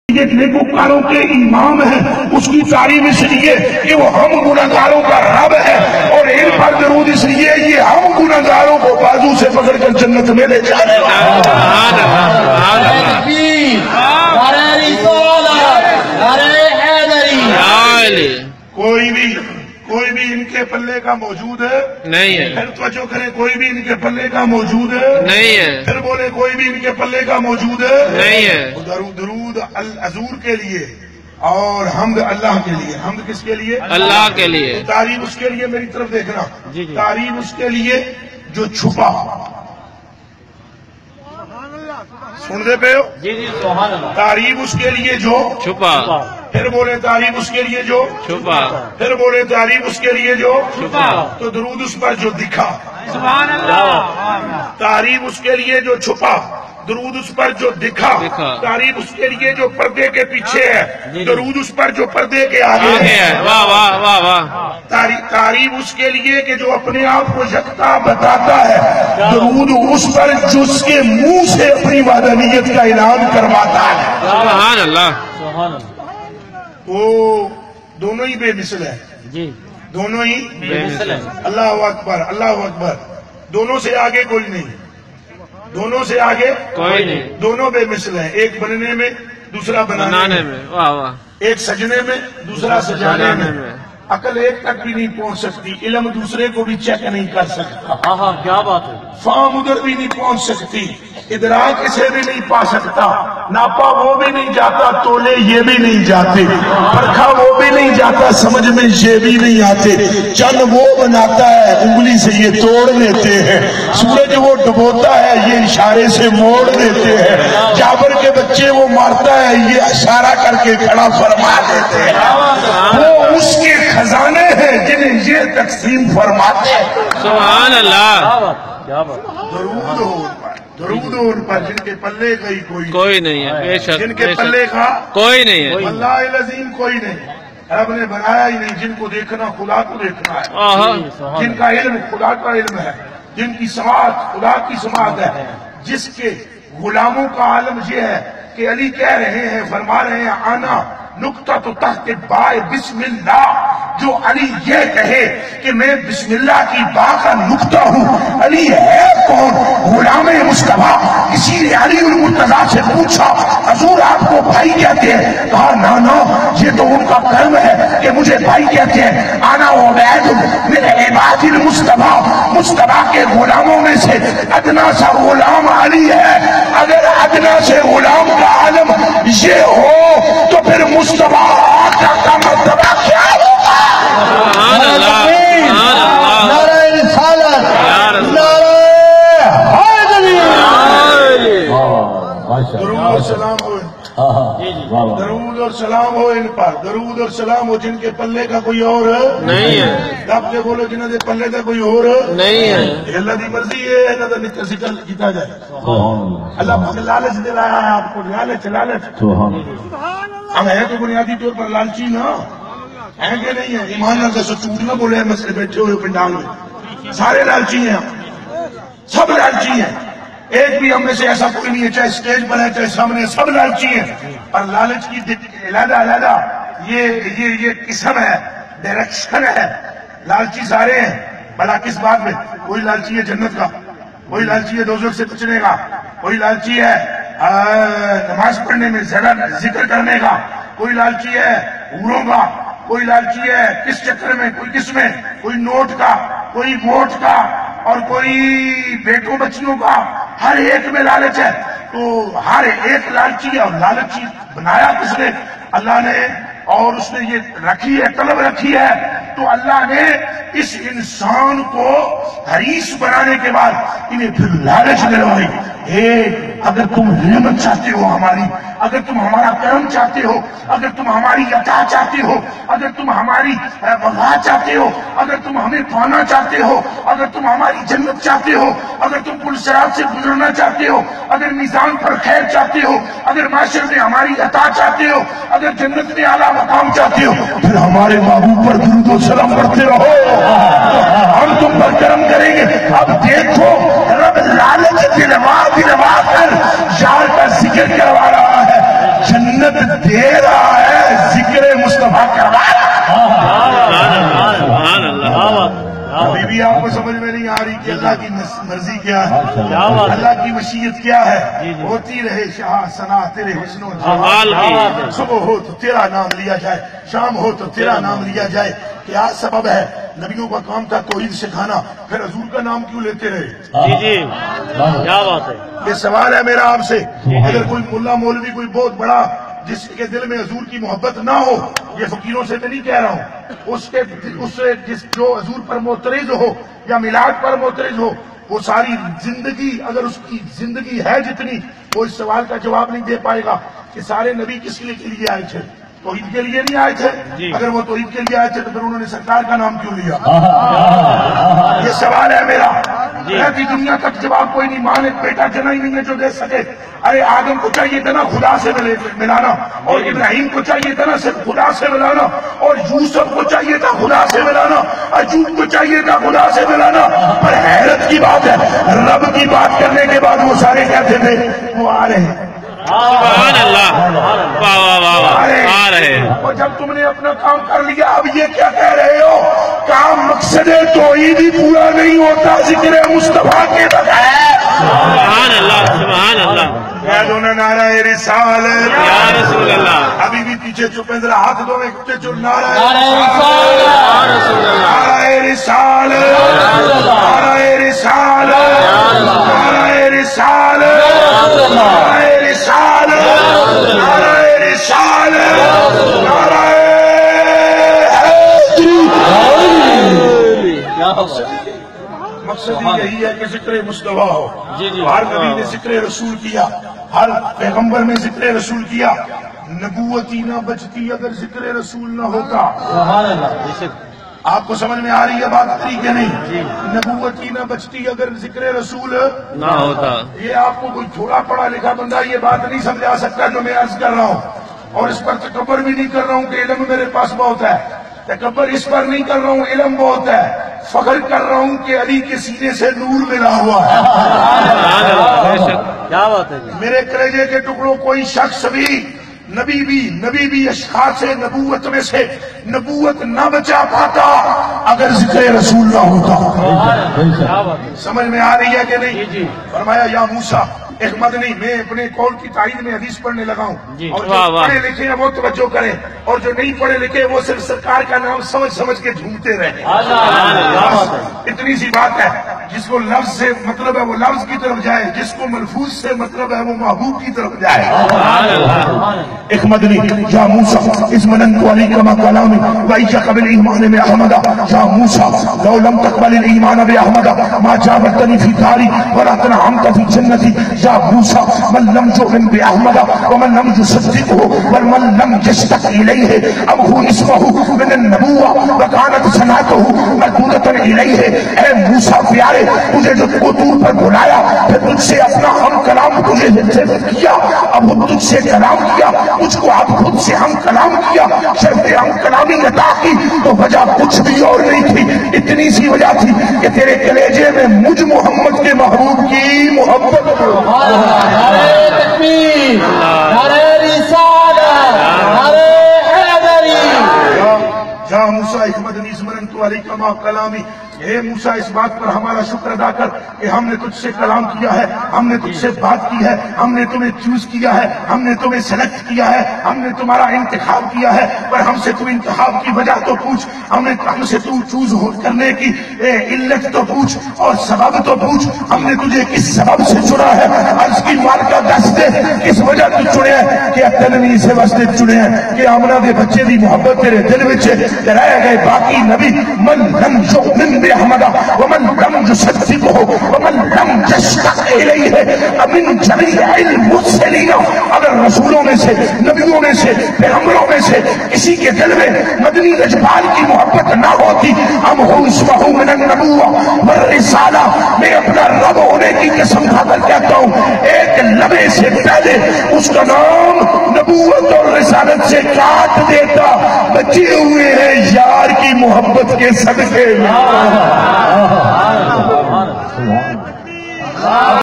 یہ نیکوکاروں کے امام ہے، اس کی تعریف اس لیے کہ وہ ہم گناہگاروں کا رب ہے، اور ان پر درود اس لیے یہ ہم گناہگاروں کو بازو سے پکڑ کر جنت میں لے جانے والا کوئی بھی ان کے پلے کا موجود ہے نہیں ہے. پھر توجہ کریں، کوئی بھی ان کے پلے کا موجود ہے نہیں ہے. پھر بولے کوئی بھی ان کے پلے کا موجود ہے نہیں ہے. درود الحضور کے لیے اور حمد اللہ کے لیے. حمد کس کے لیے؟ اللہ کے لیے. تعریف اس کے لیے، میری طرف دیکھنا، تعریف اس کے لیے جو چھپا. سنتے پہ ہو؟ تعریف اس کے لیے جو چھپا. پھر بولے تعریف اس کے لیے جو چھپا. پھر بولے تعریف اس کے لیے جو چھپا. تو درود اس پر جو دکھا. سبحان اللہ. تعریف اس کے لیے جو چھپا، درود اس پر جو دکھا. تعریف اس کے لیے جو پردے کے پیچھے ہے، درود اس پر جو پردے کے آگے ہے. واہ واہ واہ واہ. تعریف اس کے لیے کہ جو اپنے آپ کو یکتا بتاتا ہے، درود اس پر جو اس کے منہ سے اپنی وحدانیت کا اعلان کرواتا ہے. سبحان اللہ. وہ دونوں ہی بے مثل ہے، دونوں ہی بے مثل ہے. اللہ اکبر، اللہ اکبر. دونوں سے آگے کوئی نہیں، دونوں سے آگے کوئی نہیں. دونوں بے مثل ہیں، ایک بننے میں دوسرا بنانے میں. واہ واہ. ایک سجنے میں دوسرا سجانے میں. عقل ایک تک بھی نہیں پہنچ سکتی، علم دوسرے کو بھی چیک نہیں کر سکتا. کیا بات ہے. فہم ادھر بھی نہیں پہنچ سکتی، ادراک اسے بھی نہیں پا سکتا. ناپا وہ بھی نہیں جاتا، تولے یہ بھی نہیں جاتے، پرکھا وہ بھی نہیں جاتا، سمجھ میں یہ بھی نہیں آتے. چند وہ بناتا ہے، انگلی سے یہ توڑ لیتے ہیں. سورج وہ ڈبوتا ہے، یہ اشارے سے موڑ دیتے ہیں. جابر کے بچے وہ مارتا ہے، یہ اشارہ کر کے کھڑا فرما دیتے ہیں. وہ اس کے خزانے ہیں جنہیں یہ تقسیم فرماتے ہیں. سبحان اللہ. درود ہو ان پر جن کے پلے کا ہی کوئی نہیں ہے. بے شک. جن کے پلے کا کوئی نہیں ہے. اللہ العظیم کوئی نہیں. رب نے بنایا ہی نہیں. جن کو دیکھنا خدا کو دیکھنا ہے، جن کا علم خدا کا علم ہے، جن کی سماعت خدا کی سماعت ہے. جس کے غلاموں کا عالم یہ ہے کہ علی کہہ رہے ہیں، فرما رہے ہیں، آنا نقطہ تو تحت بائے بسم اللہ. جو علی یہ کہے کہ میں بسم اللہ کی با کا نقطہ ہوں، علی ہے کون؟ غلام مصطفیٰ. کسی نے علی المرتضیٰ سے پوچھا، حضور آپ کو بھائی کہتے ہیں؟ کہا نانا یہ تو ان کا کرم ہے کہ مجھے بھائی کہتے ہیں. آنا عبید من عباد المصطفیٰ. مصطفیٰ کے غلاموں میں سے ادنا سا غلام علی ہے. اگر ادنا سے غلام کا عالم یہ ہو تو پھر مصطفیٰ کا مرتبہ کیا ہوگا؟ سبحان اللہ. سبحان اللہ. نعرہ رسالت، نعرہ حیدری. درود اور سلام ہو، درود اور سلام ہو ان پر. درود اور سلام ہو جن کے پلے کا کوئی اور نہیں ہے. رب کے بولو جنہوں کے پلے کا کوئی اور نہیں ہے. اللہ دی مرضی ہے. اللہ کا نکل سکل کیتا جائے. اللہ پاک لالچ دلایا ہے آپ کو. لالچ ہم ہے تو بنیادی طور پر لالچی نا ہے کہ نہیں ہے؟ ایمان اللہ سے چوٹ نہ بولے مسئلے بیٹھے ہوئے پنڈال میں. سارے لالچی ہیں، سب لالچی ہیں. ایک بھی ہم میں سے ایسا کوئی نہیں ہے، چاہے اسٹیج پر ہے چاہے سامنے، سب لالچی ہیں. اور لالچ کی علیحدہ یہ قسم ہے، ڈائریکشن ہے. لالچی سارے ہیں. بھلا کس بات میں؟ کوئی لالچی ہے جنت کا، کوئی لالچی ہے دوزخ سے بچنے کا، کوئی لالچی ہے نماز پڑھنے میں زیادہ ذکر کرنے کا، کوئی لالچی ہے حوروں کا، کوئی لالچی ہے کس چکر میں، کوئی کس میں، کوئی نوٹ کا، کوئی ووٹ کا، اور کوئی بیٹوں بچیوں کا. ہر ایک میں لالچ ہے. تو ہر ایک لالچی ہے. اور لالچی بنایا کس نے؟ اللہ نے. اور اس نے یہ رکھی ہے، طلب رکھی ہے. تو اللہ نے اس انسان کو حریص بنانے کے بعد انہیں پھر لالچ دلوائی. اگر تم نعمت چاہتے ہو ہماری، اگر تم ہمارا کرم چاہتے ہو، اگر تم ہماری عطا چاہتے ہو، اگر تم ہماری وفا چاہتے ہو، اگر تم ہمیں پانا چاہتے ہو، اگر تم ہماری جنت چاہتے ہو، اگر تم پل صراط سے گزرنا چاہتے ہو، اگر میزان پر خیر چاہتے ہو، اگر معاشر میں ہماری عطا چاہتے ہو، اگر جنت میں اعلیٰ مقام چاہتے ہو، پھر ہمارے محبوب پر درود و سلام پڑھتے رہو، ہم تم پر کرم کریں گے. اب دیکھو رب لالچ دلوا کر یار کا ذکر کروا رہا ہے. جنت دے رہا ہے، ذکر مصطفیٰ کروا رہا ہے۔ سبحان اللہ ابھی بھی آپ کو سمجھ میں نہیں آ رہی کہ اللہ کی مرضی کیا ہے، اللہ کی مشیت کیا ہے؟ ہوتی رہے شاہ ثنا تیرے حسن و جمال کی۔ صبح ہو تو تیرا نام لیا جائے، شام ہو تو تیرا نام لیا جائے۔ کیا سبب ہے؟ نبیوں کا کام تھا توحید سکھانا، پھر حضور کا نام کیوں لیتے رہے؟ جی جی کیا بات ہے۔ یہ سوال ہے میرا آپ سے، اگر کوئی ملا مولوی کوئی بہت بڑا جس کے دل میں حضور کی محبت نہ ہو، یہ فقیروں سے میں نہیں کہہ رہا ہوں، جو حضور پر معترض ہو یا میلاد پر معترض ہو، وہ ساری زندگی اگر اس کی زندگی ہے جتنی، وہ اس سوال کا جواب نہیں دے پائے گا کہ سارے نبی کس لیے آئے تھے؟ توحید کے لیے نہیں آئے تھے؟ اگر وہ توحید کے لیے آئے تھے تو پھر انہوں نے سرکار کا نام کیوں لیا؟ یہ سوال ہے میرا، کہ دنیا تک جواب کوئی نہیں۔ ماں نے بیٹا جنا ہی نہیں ہے جو دے سکے۔ ارے آدم کو چاہیے تھا نا خدا سے ملانا، اور ابراہیم کو چاہیے تھا نا صرف خدا سے ملانا، اور یوسف کو چاہیے تھا خدا سے ملانا، ایوب کو چاہیے تھا خدا سے ملانا۔ پر حیرت کی بات ہے، رب کی بات کرنے کے بعد وہ سارے کہتے تھے وہ آ رہے ہیں، سبحان اللہ، واہ واہ واہ واہ، آ رہے ہیں۔ اور جب تم نے اپنا کام کر لیا اب یہ کیا کہہ رہے ہو؟ کام مقصد توحید ہی پورا نہیں ہوتا ذکر مصطفیٰ کے بغیر۔ سبحان اللہ سبحان اللہ، کہہ دو نا نعرہ رسالت یا رسول اللہ، ابھی بھی پیچھے چپ ہیں، ذرا ہاتھ دو میں کتے چل نعرہ یا رسول اللہ، نعرہ رسالت نعرہ رسالت نعرہ رسالت نعرہ رسالت نعرہ رسالت نعرہ مقصد یہی ہے کہ ذکر مصطفیٰ ہو۔ ہر نبی نے ذکر رسول کیا، ہر پیغمبر نے ذکر رسول کیا۔ نبوت ہی نہ بچتی اگر ذکر رسول نہ ہوتا۔ آپ کو سمجھ میں آ رہی ہے بات میری کہ نہیں؟ نبوت ہی نہ بچتی اگر ذکر رسول نہ ہوتا۔ یہ آپ کو کوئی تھوڑا پڑھا لکھا بندہ یہ بات نہیں سمجھا سکتا جو میں عرض کر رہا ہوں، اور اس پر تکبر بھی نہیں کر رہا ہوں کہ علم میرے پاس بہت ہے، تکبر اس پر نہیں کر رہا ہوں علم بہت ہے، فخر کر رہا ہوں کہ علی کے سینے سے نور ملا ہوا ہے۔ کیا بات ہے؟ میرے کلیجے کے ٹکڑوں کوئی شخص بھی نبی بھی اشخاص نبوت میں سے نبوت نہ بچا پاتا اگر ذکر رسول نہ ہوتا۔ سمجھ میں آ رہی ہے کہ نہیں؟ فرمایا یا موسیٰ احمد نہیں، میں اپنے قول کی تائید میں حدیث پڑھنے لگا ہوں، اور جو پڑھے لکھے ہیں وہ توجہ کریں، اور جو نہیں پڑھے لکھے وہ صرف سرکار کا نام سمجھ کے جھومتے رہیں۔ اتنی سی بات ہے، جس کو لفظ سے مطلب ہے وہ لفظ کی طرف جائے، جس کو ملفوظ سے مطلب ہے وہ محبوب کی طرف جائے۔ احمد نہیں یا موسیٰ اس منن کو علی کما کلامی وَإِجَّ قَبِلْ إِيمَانِ بِأَحْمَدَ یا موسیٰ لو لم تقبل الإيمان بأحمد ما جابرتني في داري ولا تنعمت في جنتي یا موسیٰ من لم يؤمن بأحمد ومن لم يصدقه ومن لم يشتق إليه أبه اسمه من النبوة وكانت صنعته مردودة إليه۔ اے موسیٰ پیارے، تجھے جو طور پر بلایا پھر تجھ سے اپنا ہم کلام تجھے کیا، اب تجھ سے کلام کیا، مجھ کو اب خود سے ہم کلام کیا، شرط ہم کلامی عطا کی تو وجہ کچھ بھی اور نہیں تھی، اتنی سی وجہ تھی کہ تیرے کلیجے میں مجھ محمد کے محبوب کی محبت۔ نعرہ تکبیر، نعرہ رسالت، نعرہ حیدری۔ یا موسیٰ احمد نیز مننت علیک ما کلامی، اے موسیٰ اس بات پر ہمارا شکر ادا کر کہ ہم نے تجھ سے کلام کیا ہے، ہم نے تجھ سے بات کی ہے، ہم نے تمہیں چوز کیا ہے، ہم نے تمہیں سلیکٹ کیا ہے، ہم نے تمہارا انتخاب کیا ہے، پر ہم سے تو انتخاب کی وجہ تو پوچھ، ہم سے تو چوز کرنے کی علت تو پوچھ اور سبب تو پوچھ، ہم نے تجھے کس سبب سے چنا ہے؟ عرض کی مال کا دس دے، کس وجہ تو چنے ہیں؟ کہ اکلنی سے واسطے چنے ہیں کہ آمنہ دے بچے دی محبت تیرے دل وچے رہ گئے باقی نبی من لم یؤمن بأحمد ومن لم يصدقه ومن لم يشتق إليه من جميع المرسلين۔ اگر رسولوں میں سے، نبیوں میں سے، پیغمبروں میں سے کسی کے دل میں مدنی اجبال کی محبت نہ ہوتی، ہم ہو اسمہ من النبوة والرسالہ، میں اپنا رب ہونے کی قسم کھا کر کہتا ہوں ایک لمحے سے پہلے اس کا نام نبوت اور رسالت سے کاٹ دیتا، بچے ہوئے ہیں یار کی محبت کے صدقے میں۔